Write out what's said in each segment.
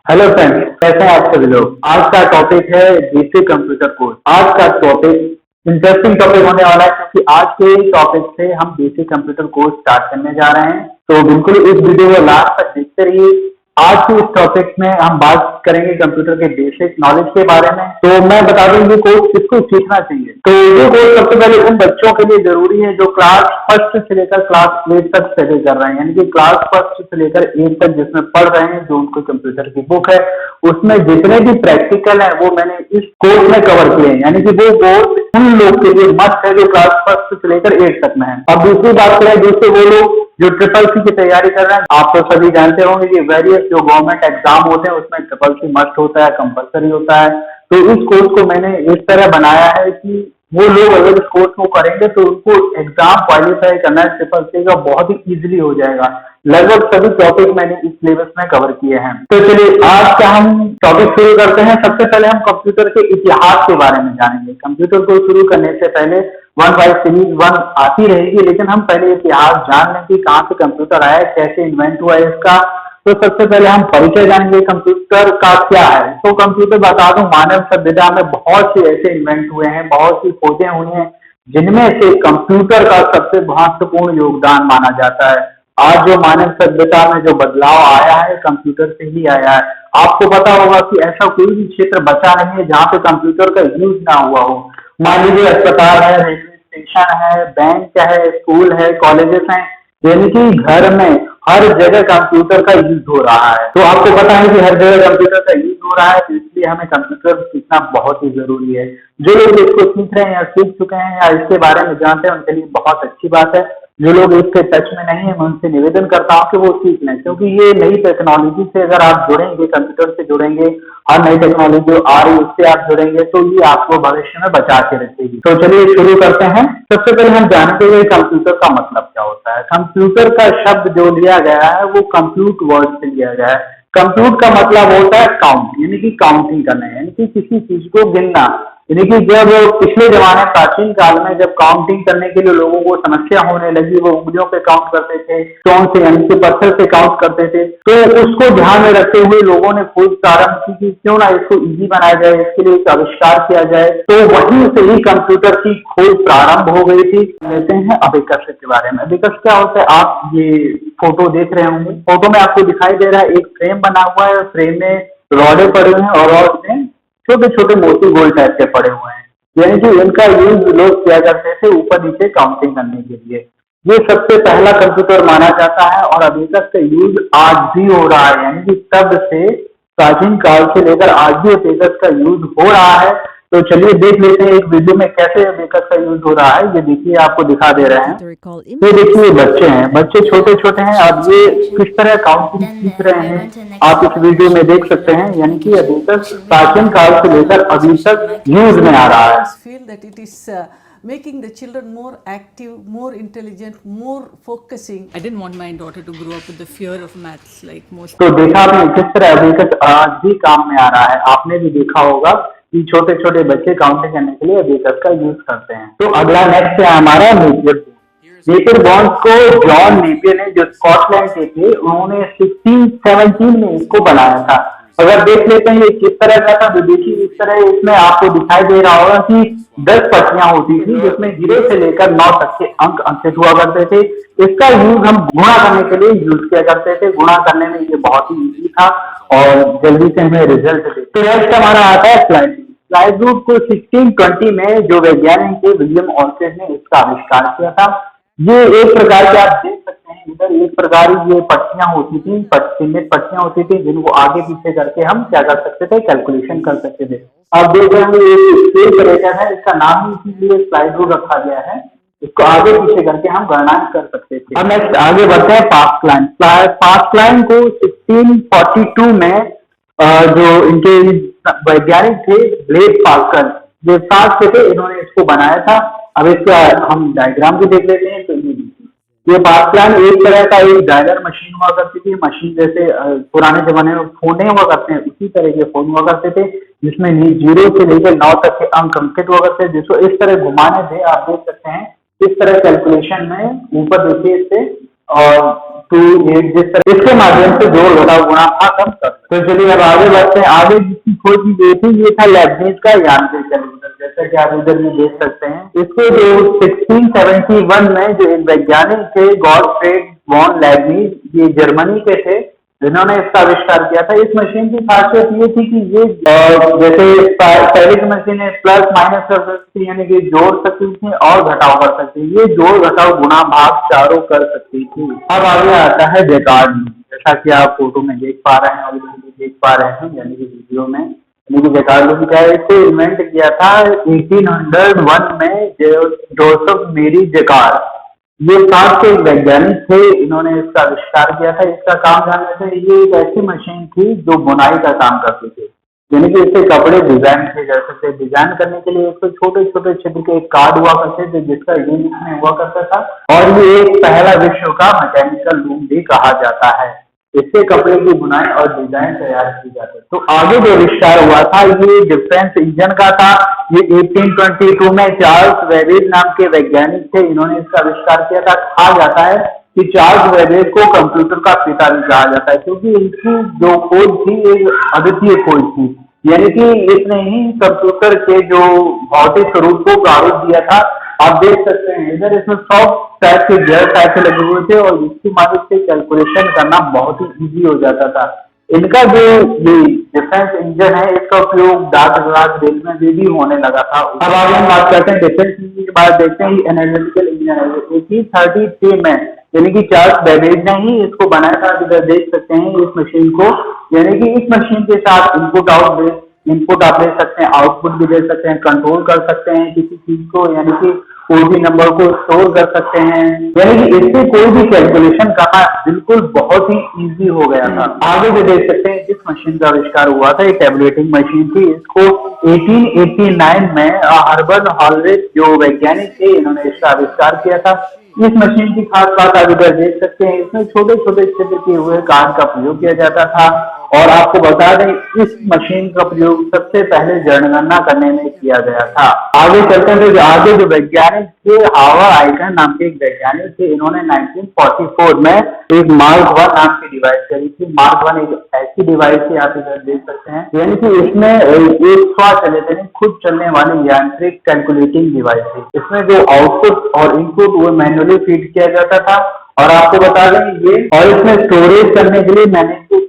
Hello friends, कैसे हैं आप सभी लोग। आज का टॉपिक है बेसिक कंप्यूटर कोर्स। आज का टॉपिक इंटरेस्टिंग टॉपिक होने वाला है क्योंकि आज के टॉपिक से हम बेसिक कंप्यूटर कोर्स स्टार्ट करने जा रहे हैं। तो बिल्कुल इस वीडियो को लास्ट तक देखते रहिए। आज के इस टॉपिक में हम बात करेंगे कंप्यूटर के बेसिक नॉलेज के बारे में। तो मैं बता दूं ये कोर्स किसको सीखना चाहिए। तो ये कोर्स सबसे पहले उन बच्चों के लिए जरूरी है जो क्लास फर्स्ट से लेकर क्लास 8 तक स्टडी कर रहे हैं, यानी कि क्लास फर्स्ट से लेकर 8 तक जिसमें पढ़ रहे हैं, जो उनको कंप्यूटर की बुक है उसमें जितने भी प्रैक्टिकल है वो मैंने इस कोर्स में कवर किए हैं, यानी कि वो कोर्स उन लोग के लिए मस्ट है जो क्लास फर्स्ट से लेकर 8 तक में है। अब दूसरी बात करें दूसरे वो लोग जो ट्रिपल सी की तैयारी कर रहे हैं, आप तो सभी जानते होंगे कि वेरियस जो गवर्नमेंट एग्जाम होते हैं उसमें ट्रिपल सी मस्ट होता है, कंपलसरी होता है। तो इस कोर्स को मैंने इस तरह बनाया है कि वो लोग अगर इस कोर्स को करेंगे तो उनको एग्जाम क्वालिफाई करना है ट्रिपल सी का बहुत ही इजीली हो जाएगा। लगभग सभी टॉपिक मैंने इस सिलेबस में कवर किए हैं। तो चलिए आज का हम टॉपिक शुरू करते हैं। सबसे पहले हम कंप्यूटर के इतिहास के बारे में जानेंगे। कंप्यूटर को शुरू करने से पहले 1 बाय सीरीज 1 आती रहेगी, लेकिन हम पहले इतिहास जान लें कि कहाँ से कंप्यूटर आया, कैसे इन्वेंट हुआ है इसका। तो सबसे पहले हम परिचय जानेंगे कंप्यूटर का क्या है। तो कंप्यूटर बता दूं मानव सभ्यता में बहुत से ऐसे इन्वेंट हुए हैं, बहुत सी खोजें हुई हैं जिनमें से कंप्यूटर का सबसे महत्वपूर्ण योगदान माना जाता है। आज जो मानव सभ्यता में जो बदलाव आया है कंप्यूटर से ही आया है। आपको पता होगा कि ऐसा कोई भी क्षेत्र बचा नहीं है जहाँ पे कंप्यूटर का यूज ना हुआ हो। मान लीजिए अस्पताल है, रेलवे स्टेशन है, बैंक है, स्कूल है, कॉलेजेस हैं, यानी कि घर में हर जगह कंप्यूटर का यूज हो रहा है। तो आपको पता है कि हर जगह कंप्यूटर का यूज हो रहा है, तो इसलिए हमें कंप्यूटर सीखना बहुत ही जरूरी है। जो लोग इसको सीख रहे हैं या सीख चुके हैं या इसके बारे में जानते हैं उनके लिए बहुत अच्छी बात है। जो लोग इसके टच में नहीं है मैं उनसे निवेदन करता हूँ कि वो सीख लें, क्योंकि ये नई टेक्नोलॉजी से अगर आप जुड़ेंगे, कंप्यूटर से जुड़ेंगे, हर नई टेक्नोलॉजी जो आ रही है उससे आप जुड़ेंगे तो ये आपको भविष्य में बचा के रखेगी। तो चलिए शुरू करते हैं। सबसे पहले हम जानते हुए कंप्यूटर का मतलब क्या होता है। कंप्यूटर का शब्द जो लिया गया है वो कंप्यूट वर्ड से लिया गया है। कंप्यूट का मतलब होता है काउंट, यानी कि काउंटिंग करना, यानी कि किसी चीज को गिनना। यानी कि जब पिछले जमाने प्राचीन काल में जब काउंटिंग करने के लिए लोगों को समस्या होने लगी, वो उंगलियों पे काउंट करते थे, स्टोन से यानी कि पत्थर से काउंट करते थे, तो उसको ध्यान में रखते हुए लोगों ने खोज प्रारंभ की कि क्यों ना इसको इजी बनाया जाए, इसके लिए एक आविष्कार किया जाए। तो वहीं से ही कंप्यूटर की खोज प्रारंभ हो गई थी। लेते हैं अबेकस के बारे में। अबेकस क्या होता है, आप ये फोटो देख रहे होंगे, फोटो में आपको दिखाई दे रहा है एक फ्रेम बना हुआ है, फ्रेम में रॉडे पड़े हुए हैं और रॉड में छोटे छोटे मोती गोल टाइप के पड़े हुए हैं, यानी कि इनका यूज लोग किया करते थे ऊपर नीचे काउंटिंग करने के लिए। ये सबसे पहला कंप्यूटर माना जाता है और अभी तक का यूज आज भी हो रहा है, यानी कि तब से प्राचीन काल से लेकर आज भी अबेकस का यूज हो रहा है। तो चलिए देख लेते हैं एक वीडियो में कैसे अबेकस का यूज हो रहा है। ये देखिए आपको दिखा दे रहे हैं। ये देखिए बच्चे हैं, बच्चे छोटे छोटे हैं, अब ये किस तरह काउंटिंग सीख रहे हैं आप इस वीडियो में देख सकते हैं। यानी कि अबेकस प्राचीन काल से लेकर अभी तक यूज में आ रहा है। Making the children more active, more intelligent, more focusing. I didn't want my daughter to grow up with the fear of maths like most. तो देखा आपने किस तरह अबेकस आज भी काम में आ रहा है। आपने भी देखा होगा कि छोटे छोटे बच्चे काउंटिंग करने के लिए अबेकस का यूज करते हैं। तो अगला नेक्स्ट है हमारा नेपियर। नेपियर बॉन्ड्स को जॉन नेपियर ने जो स्कॉटलैंड के थे उन्होंने 1617 में इसको बनाया था। अगर देख लेते हैं ये किस तरह का था, तो देखिए इस तरह इसमें आपको दिखाई दे रहा होगा कि 10 पट्टियां होती थी जिसमें 0 से लेकर 9 तक के अंक अंकित हुआ करते थे। इसका यूज हम गुणा करने के लिए यूज किया करते थे। गुणा करने में ये बहुत ही इजी था और जल्दी से हमें रिजल्ट दे। तो नेक्स्ट हमारा आता है स्लाइड रूल। स्लाइड रूल को 1620 में जो वैज्ञानिक थे विलियम ऑल्फ्रेड ने इसका आविष्कार किया था। ये एक प्रकार के आप देख सकते हैं इधर एक प्रकार ये पट्टियां होती थी, चिन्हित पट्टियां होती थी जिनको आगे पीछे करके हम क्या कर सकते थे, कैलकुलेशन कर सकते थे। अब देख रहे हैं ये कैलकुलेटर है, इसका नाम ही इसीलिए स्लाइड रूल रखा गया है। इसको आगे पीछे करके हम गणना कर सकते थे। अब नेक्स्ट आगे बढ़ते हैं पास्कल। पास्कल को 1642 में जो इनके वैज्ञानिक थे ब्लेज पास्कल, ये फ्रांस के थे, इन्होंने इसको बनाया था। अब इसका हम डायग्राम भी देख लेते हैं। तो ये पास्कल एक तरह का एक डायलर मशीन हुआ करती थी। मशीन जैसे पुराने जमाने में फोन नहीं हुआ करते हैं उसी तरह के फोन हुआ करते थे, जिसमें 0 से लेकर 9 तक के अंक अंकित हुआ करते थे, जिसको इस तरह घुमाने थे। आप देख सकते हैं इस तरह कैलकुलेशन में ऊपर देखिए इससे और टू एट, जिस तरह इसके माध्यम से जोड़ घटाव गुणा भाग हम कर सकते। तो चलिए अब आगे बढ़ते हैं। आगे जिसकी खोज की गई थी ये था लेibniz का यांत्रिक कैलकुलेटर, जैसा कि आप इधर में देख सकते हैं। इसको जो 1671 में जो एक वैज्ञानिक थे गॉटफ्रेड वॉन लेibniz, ये जर्मनी के थे, जिन्होंने इसका आविष्कार किया था। इस मशीन की खासियत ये थी कि ये जैसे पहले की मशीनें प्लस माइनस कर सकती थी, यानी कि जोड़ सकती थी और घटाव कर सकती थी, ये जोड़ घटाव गुणा भाग चारों कर सकती थी। अब आगे आता है जैकार्ड, जैसा कि आप फोटो में देख पा रहे हैं और देख पा रहे हैं, यानी कि वीडियो में। यानी कि जैकार्ड ने क्या है, इसे इन्वेंट किया था 1801 में जोसेफ मेरी जैकार्ड। ये फ्रांस के एक वैज्ञानिक थे, इन्होंने इसका आविष्कार किया था। इसका काम जानने से ये एक ऐसी मशीन थी जो बुनाई का काम करती थी, यानी कि इससे कपड़े डिजाइन किए जा सकते। डिजाइन करने के लिए इसको छोटे छोटे क्षेत्र के एक कार्ड हुआ करते थे, जिसका यूज इसमें हुआ करता था, और ये एक पहला विश्व का मैकेनिकल लूम भी कहा जाता है। इससे कपड़े की बुनाई और डिजाइन तैयार की जाती है। तो आगे जो आविष्कार हुआ था ये डिफेंस इंजन का था। ये 1822 में चार्ल्स वेबेज नाम के वैज्ञानिक थे, इन्होंने इसका आविष्कार किया था। कहा जाता है कि चार्ल्स वेबेज को कंप्यूटर का पिता भी कहा जाता है, क्योंकि इनकी जो खोज थी एक अद्वितीय खोज थी, यानी कि इसने ही कंप्यूटर के जो भौतिक स्वरूप को प्रारूप दिया था। आप देख सकते हैं इधर इसमें 100 टाइप के गियर टाइप के लगे हुए थे और जिसकी मदद से कैलकुलेशन करना बहुत ही इजी हो जाता था। इनका जो ये डिफेंस इंजन है, इसका उपयोग डाक विभाग रेल में भी होने लगा था। अब आगे हम बात करते हैं डिफेंस इंजन की बात, देखते हैं एनालिटिकल इंजन है 1833 में, यानी कि चार्ल्स बेबेज ने ही इसको बनाया था। इधर देख सकते हैं इस मशीन को, यानी कि इस मशीन के साथ इनपुट आप ले सकते हैं, आउटपुट भी दे सकते हैं, कंट्रोल कर सकते हैं किसी चीज को, यानी कि कोई भी नंबर को स्टोर कर सकते हैं, यानी कि इससे कोई भी कैलकुलेशन करना बिल्कुल बहुत ही इजी हो गया था। आगे जो देख सकते हैं जिस मशीन का आविष्कार हुआ था, एक टैबुलेटिंग मशीन थी। इसको 1889 में हर्बर्ट हॉलरिच जो वैज्ञानिक थे, इन्होंने इसका आविष्कार किया था। इस मशीन की खास बात आप इधर देख सकते हैं, इसमें छोटे छोटे छिद्र किए हुए कार्ड का प्रयोग किया जाता था। और आपको बता दें इस मशीन का प्रयोग सबसे पहले जनगणना करने में किया गया था। आगे चलते हैं तो आगे जो वैज्ञानिक थे हावर्ड आइगन नाम के एक वैज्ञानिक थे, इन्होंने 1944 में एक मार्क 1 नाम की डिवाइस करी थी। मार्क 1 एक ऐसी डिवाइस थी, आप इधर देख सकते हैं, यानी कि इसमें एक स्वचालित खुद चलने वाली यांत्रिक कैलकुलेटिंग डिवाइस थी। इसमें जो आउटपुट और इनपुट वो मैन्युअली फीड किया जाता था। और आपको बता दें ये, और इसमें स्टोरेज करने के लिए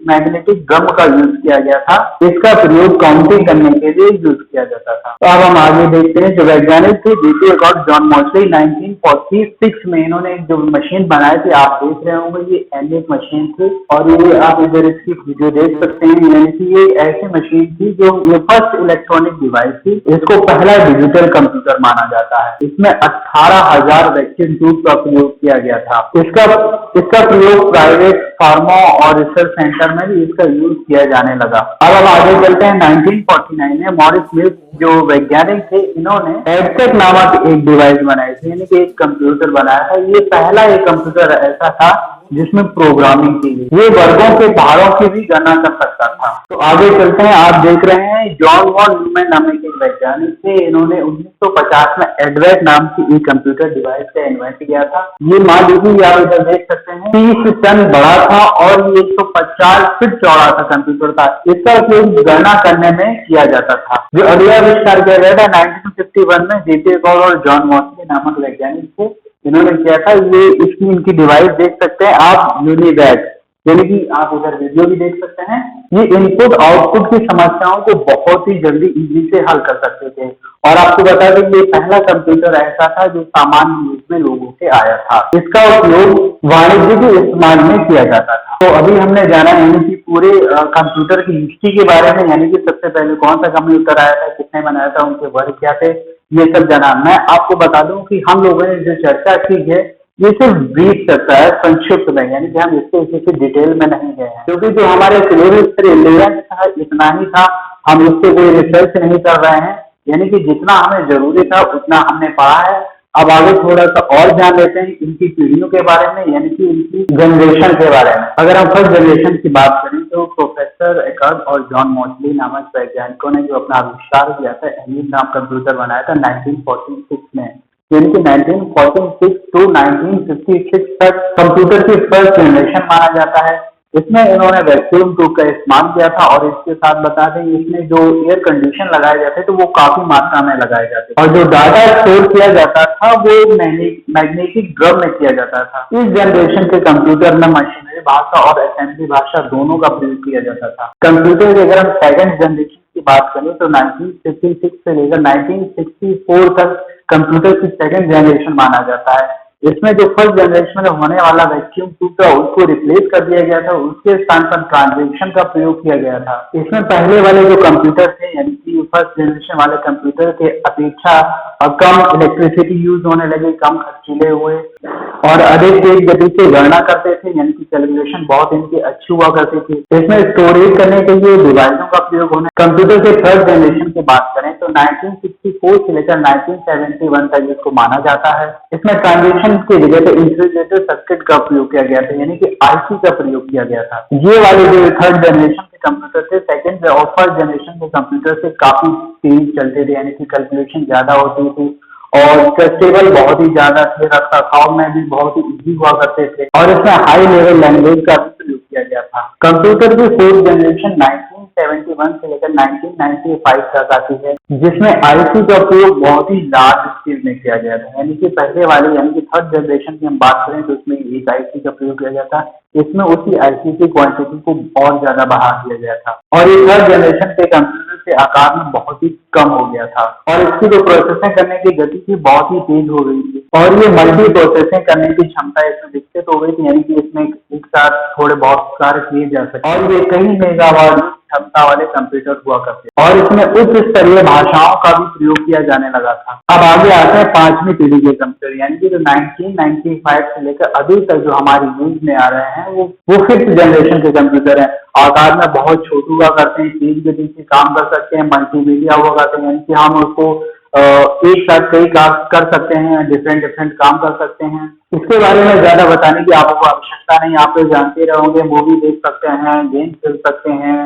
मैग्नेटिक ड्रम का यूज किया गया था। इसका प्रयोग काउंटिंग करने के लिए यूज किया जाता था। तो अब हम आगे देखते हैं जो वैज्ञानिक थे जीपी अकॉर्ड जॉन मॉसली 1946 में इन्होंने जो मशीन बनाई थी, आप देख रहे होंगे ये एनएक मशीन थी, और ये आप इधर इसकी वीडियो देख सकते हैं, यानी कि ये ऐसी मशीन थी जो ये फर्स्ट इलेक्ट्रॉनिक डिवाइस थी। इसको पहला डिजिटल कंप्यूटर माना जाता है। इसमें 18,000 वैक्यूम ट्यूब का प्रयोग किया गया था। इसका प्रयोग प्राइवेट फार्मा और रिसर्च सेंटर में भी इसका यूज किया जाने लगा। अब हम आगे चलते हैं 1949 में मॉरिस मिल्स जो वैज्ञानिक थे, इन्होंने एडसेट नामक एक डिवाइस बनाई थी, यानी कि एक कंप्यूटर बनाया था। ये पहला एक कंप्यूटर ऐसा था जिसमें प्रोग्रामिंग की गई। ये वर्गों के भारों की भी गणना कर सकता था। तो आगे चलते हैं, आप देख रहे हैं जॉन वॉन न्यूमैन नामक एक वैज्ञानिक थे, इन्होंने 1950 में एडवेट नाम की एक कंप्यूटर डिवाइस का इन्वेंट किया था। ये मान लीजिए आप इधर देख सकते हैं 30 टन बड़ा था और ये 150 फीट चौड़ा था कंप्यूटर था। इसका उपयोग गणना करने में किया जाता था। जो अगला आविष्कार किया गया था 1951 में जेपी अकॉर्ड और जॉन मॉसली नामक वैज्ञानिक थे, इन्होंने किया था। ये इसकी इनकी डिवाइस देख सकते हैं आप, यूनिवैट, यानी कि आप उधर वीडियो भी देख सकते हैं। ये इनपुट आउटपुट की समस्याओं को बहुत ही जल्दी इजी से हल कर सकते थे। और आपको बता दें ये पहला कंप्यूटर ऐसा था जो सामान्य रूप में लोगों से आया था। इसका उपयोग वाणिज्यिक इस्तेमाल में किया जाता था। तो अभी हमने जाना यानी कि पूरे कंप्यूटर की हिस्ट्री के बारे में, यानी कि सबसे पहले कौन सा कंप्यूटर आया था, किसने बनाया था, उनके वर्ग क्या थे, ये सब जाना। मैं आपको बता दूं कि हम लोगों ने जो चर्चा की है ये सिर्फ ब्रीफ चर्चा है, संक्षिप्त में, यानी कि हम इसके किसी डिटेल में नहीं गए हैं, क्योंकि जो हमारे सिलेबस रिलेवेंट था इतना ही था। हम इससे कोई रिसर्च नहीं कर रहे हैं, यानी कि जितना हमें जरूरी था उतना हमने पढ़ा है। अब आगे थोड़ा सा और जान लेते हैं इनकी पीढ़ियों के बारे में, यानी कि इनकी जनरेशन के बारे में। अगर हम फर्स्ट जनरेशन की बात करें तो प्रोफेसर एकर्ड और जॉन मॉसली नामक वैज्ञानिकों ने जो अपना आविष्कार किया था, एनिक नाम कंप्यूटर बनाया था 1946 में। यानी कि 1946 to 1956 तक कंप्यूटर की फर्स्ट जनरेशन माना जाता है। इसमें इन्होंने वैक्यूम ट्यूब का इस्तेमाल किया था और इसके साथ बता दें इसमें जो एयर कंडीशन लगाए जाते तो वो काफी मात्रा में लगाए जाते और जो डाटा स्टोर किया जाता था वो मैग्नेटिक ड्रम में किया जाता था। इस जनरेशन के कंप्यूटर में मशीनरी भाषा और असेंबली भाषा दोनों का प्रयोग किया जाता था। कंप्यूटर की अगर हम सेकेंड जनरेशन की बात करें तो 1956 से लेकर 1964 तक कंप्यूटर की सेकेंड जनरेशन माना जाता है। इसमें जो फर्स्ट जनरेशन में होने वाला वैक्यूम ट्यूब था उसको रिप्लेस कर दिया गया था, उसके स्थान पर ट्रांजैक्शन का प्रयोग किया गया था। इसमें पहले वाले जो कंप्यूटर थे यानी कि फर्स्ट जनरेशन वाले कंप्यूटर के अपेक्षा कम इलेक्ट्रिसिटी यूज होने लगी, कम खर्चीले हुए और अधिक तेज गति से गणना करते थे, यानी कि कैलकुलेशन बहुत इनकी अच्छी हुआ करती थी। इसमें स्टोरेज करने के लिए डिवाइसों का प्रयोग होने। कंप्यूटर के थर्ड जनरेशन की बात करें तो 1964 से लेकर 1971 तक इसको माना जाता है। इसमें ट्रांजेक्शन की जगह पे इंटीग्रेटेड सर्किट का प्रयोग किया गया था, यानी कि आईसी का प्रयोग किया गया था। ये वाले जो थर्ड जनरेशन के कंप्यूटर थे सेकंड और फर्स्ट जनरेशन के कंप्यूटर से काफी तेज चलते थे, यानी कि कैलकुलेशन ज्यादा होती थी और टेबल बहुत ही ज्यादा थे, रखरखाव में भी बहुत ही इजी हुआ करते थे और इसमें हाई लेवल लैंग्वेज का भी प्रयोग किया गया था। कंप्यूटर की फोर्थ जनरेशन 1971 से लेकर 1995 तक आती है, जिसमें आईसी का प्रयोग बहुत ही लार्ज स्केल में किया गया था, यानी कि पहले वाले यानी कि थर्ड जनरेशन की हम बात करें तो इसमें एक आईसी का प्रयोग किया गया था। इसमें उसी आईसी की क्वांटिटी को और ज्यादा बढ़ा दिया गया था और ये थर्ड जनरेशन के कंप्यूटर के आकार में बहुत ही कम हो गया था और इसकी जो प्रोसेसिंग करने की गति थी बहुत ही तेज हो गई थी और ये मल्टी प्रोसेसिंग करने की क्षमता इसमें विकसित हो गई थी, यानी कि इसमें एक साथ थोड़े बहुत कार्य किए जा सकते और ये कई मेगावाट क्षमता वाले कंप्यूटर हुआ करते और इसमें उच्च स्तरीय भाषाओं का भी प्रयोग किया जाने लगा था। अब आगे आते हैं पांचवी पीढ़ी के कंप्यूटर, यानी कि जो 1995 से लेकर अभी तक जो हमारी यूज में आ रहे हैं वो फिफ्थ जनरेशन के कंप्यूटर हैं। आकार में बहुत छोटे हुआ करते हैं, तेज गति से काम कर सकते हैं, मल्टीमीडिया हुआ करते हैं, यानी कि हम उसको एक साथ कई काम कर सकते हैं, डिफरेंट काम कर सकते हैं। इसके बारे में ज्यादा बताने की आपको आवश्यकता नहीं, आप लोग जानते रहोगे। मूवी देख सकते हैं, गेम खेल सकते हैं,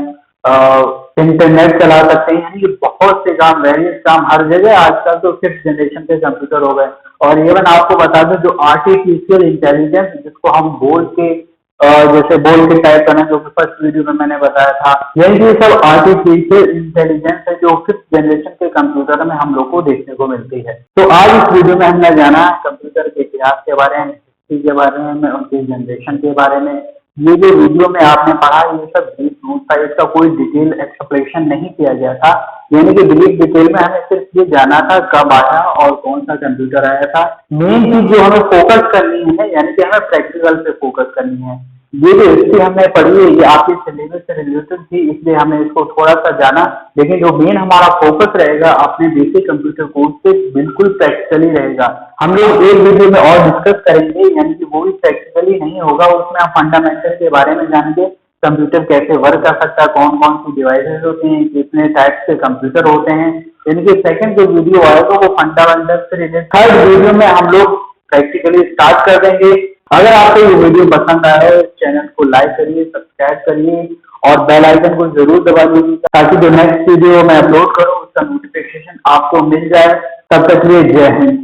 इंटरनेट चला सकते हैं, यानी कि बहुत से काम, वेरियस काम हर जगह आजकल तो फिफ्थ जनरेशन के कंप्यूटर हो गए। और इवन आपको बता दूं जो आर्टिफिशियल इंटेलिजेंस जिसको हम बोल के जैसे बोल के टाइप करना जो फर्स्ट वीडियो में मैंने बताया था, यही ये सब आर्टिफिशियल इंटेलिजेंस है जो फिफ्थ जनरेशन के कंप्यूटर में हम लोग को देखने को मिलती है। तो आज इस वीडियो में हमने जाना कंप्यूटर के इतिहास के बारे में, हिस्ट्री के बारे में, उनकी जनरेशन के बारे में। ये जो वीडियो में आपने पढ़ा ये सब ब्रीफ नोट था, इसका कोई डिटेल एक्सप्लेनेशन नहीं किया गया था, यानी कि ब्रीफ डिटेल में हमें सिर्फ ये जाना था कब आया और कौन सा कंप्यूटर आया था। मेन चीज जो हमें फोकस करनी है यानी कि हमें प्रैक्टिकल पे फोकस करनी है। ये जो हिस्ट्री हमने पढ़ी है ये आपके सिलेबस से रिलेटेड थी, इसलिए हमने इसको थोड़ा सा जाना, लेकिन जो मेन हमारा फोकस रहेगा अपने बेसिक कंप्यूटर कोर्स पे बिल्कुल प्रैक्टिकली रहेगा। हम लोग एक वीडियो में और डिस्कस करेंगे, यानी कि वो भी प्रैक्टिकली नहीं होगा, उसमें हम फंडामेंटल के बारे में जानेंगे, कंप्यूटर कैसे वर्क कर सकता है, कौन कौन सी डिवाइसेस होती हैं, कितने टाइप के कंप्यूटर होते हैं, यानी कि सेकंड जो वीडियो आएगा वो फंडामेंटल से रिलेटेड। थर्ड वीडियो में हम लोग प्रैक्टिकली स्टार्ट कर देंगे। अगर आपको ये वीडियो पसंद आया है चैनल को लाइक करिए, सब्सक्राइब करिए और बेल आइकन को जरूर दबा दीजिए ताकि जो नेक्स्ट वीडियो मैं अपलोड करूं उसका नोटिफिकेशन आपको मिल जाए। तब तक के लिए जय हिंद।